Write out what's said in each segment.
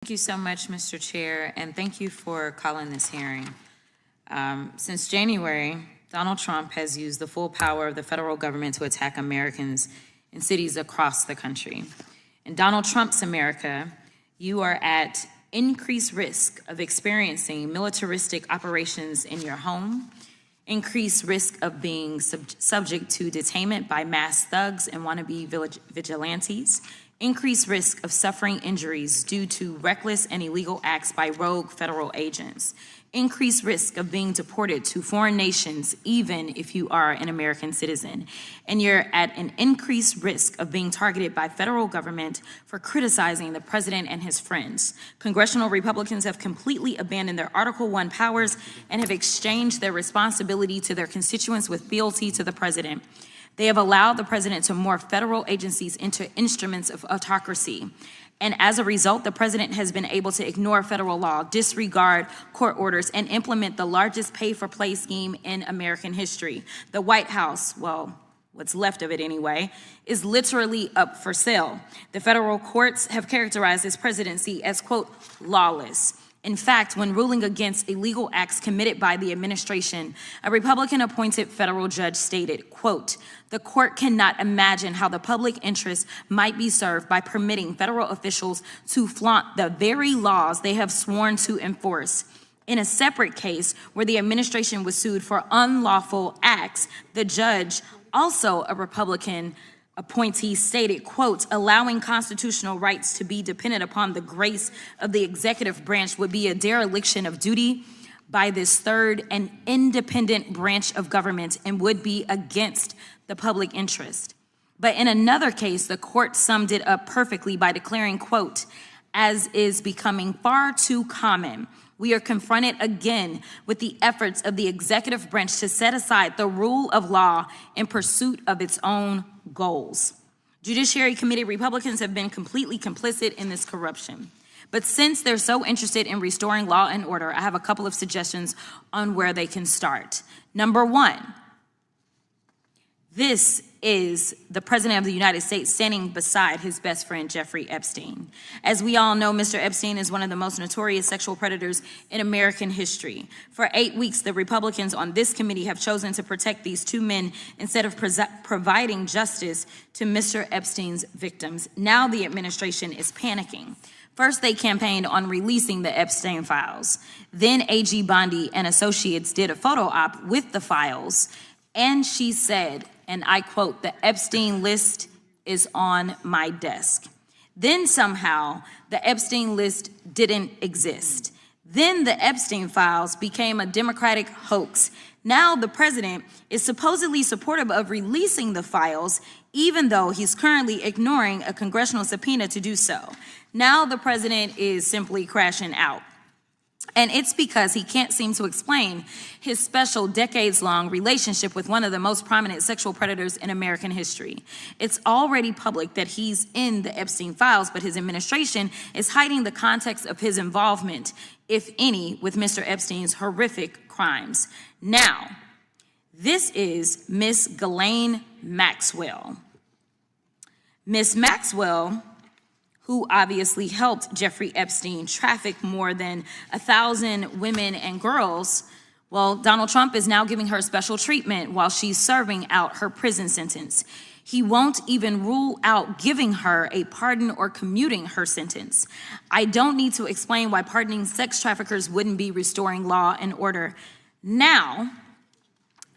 Thank you so much, Mr. Chair, and thank you for calling this hearing. Since January, Donald Trump has used the full power of the federal government to attack Americans in cities across the country. In Donald Trump's America, you are at increased risk of experiencing militaristic operations in your home, increased risk of being subject to detainment by mass thugs and wannabe vigilantes, increased risk of suffering injuries due to reckless and illegal acts by rogue federal agents, increased risk of being deported to foreign nations even if you are an American citizen, and you're at an increased risk of being targeted by federal government for criticizing the president and his friends. Congressional Republicans have completely abandoned their Article I powers and have exchanged their responsibility to their constituents with fealty to the president. They have allowed the president to morph federal agencies into instruments of autocracy. And as a result, the president has been able to ignore federal law, disregard court orders, and implement the largest pay-for-play scheme in American history. The White House, well, what's left of it anyway, is literally up for sale. The federal courts have characterized this presidency as, quote, lawless. In fact, when ruling against illegal acts committed by the administration, a Republican-appointed federal judge stated, quote, "The court cannot imagine how the public interest might be served by permitting federal officials to flaunt the very laws they have sworn to enforce." In a separate case where the administration was sued for unlawful acts, the judge, also a Republican appointee, stated, quote, "Allowing constitutional rights to be dependent upon the grace of the executive branch would be a dereliction of duty by this third and independent branch of government and would be against the public interest." But in another case, the court summed it up perfectly by declaring, quote, "As is becoming far too common, we are confronted again with the efforts of the executive branch to set aside the rule of law in pursuit of its own goals." Judiciary Committee Republicans have been completely complicit in this corruption. But since they're so interested in restoring law and order, I have a couple of suggestions on where they can start. Number one, this is the President of the United States standing beside his best friend, Jeffrey Epstein. As we all know, Mr. Epstein is one of the most notorious sexual predators in American history. For 8 weeks, the Republicans on this committee have chosen to protect these two men instead of providing justice to Mr. Epstein's victims. Now the administration is panicking. First, they campaigned on releasing the Epstein files. Then AG Bondi and Associates did a photo op with the files, and she said, and I quote, "The Epstein list is on my desk." Then somehow the Epstein list didn't exist. Then the Epstein files became a Democratic hoax. Now the president is supposedly supportive of releasing the files, even though he's currently ignoring a congressional subpoena to do so. Now the president is simply crashing out. And it's because he can't seem to explain his special decades-long relationship with one of the most prominent sexual predators in American history. It's already public that he's in the Epstein files, but his administration is hiding the context of his involvement, if any, with Mr. Epstein's horrific crimes. Now, this is Miss Ghislaine Maxwell. Miss Maxwell, who obviously helped Jeffrey Epstein traffic more than 1,000 women and girls, well, Donald Trump is now giving her special treatment while she's serving out her prison sentence. He won't even rule out giving her a pardon or commuting her sentence. I don't need to explain why pardoning sex traffickers wouldn't be restoring law and order. Now,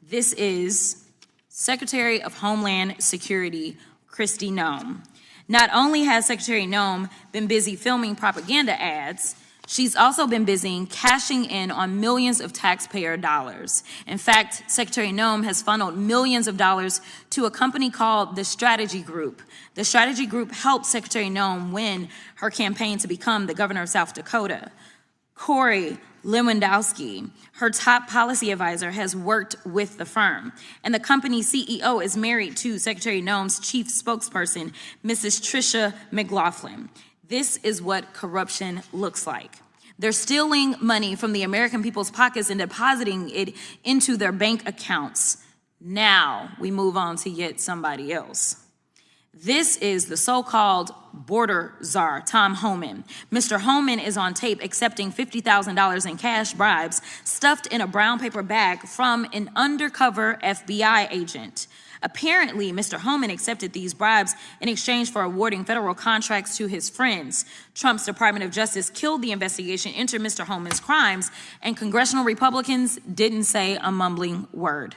this is Secretary of Homeland Security, Kristi Noem. Not only has Secretary Noem been busy filming propaganda ads, she's also been busy cashing in on millions of taxpayer dollars. In fact, Secretary Noem has funneled millions of dollars to a company called the Strategy Group. The Strategy Group helped Secretary Noem win her campaign to become the governor of South Dakota. Corey Lewandowski, her top policy advisor, has worked with the firm. And the company's CEO is married to Secretary Noem's chief spokesperson, Mrs. Tricia McLaughlin. This is what corruption looks like. They're stealing money from the American people's pockets and depositing it into their bank accounts. Now we move on to yet somebody else. This is the so-called border czar, Tom Homan. Mr. Homan is on tape accepting $50,000 in cash bribes stuffed in a brown paper bag from an undercover FBI agent. Apparently, Mr. Homan accepted these bribes in exchange for awarding federal contracts to his friends. Trump's Department of Justice killed the investigation into Mr. Homan's crimes, and congressional Republicans didn't say a mumbling word.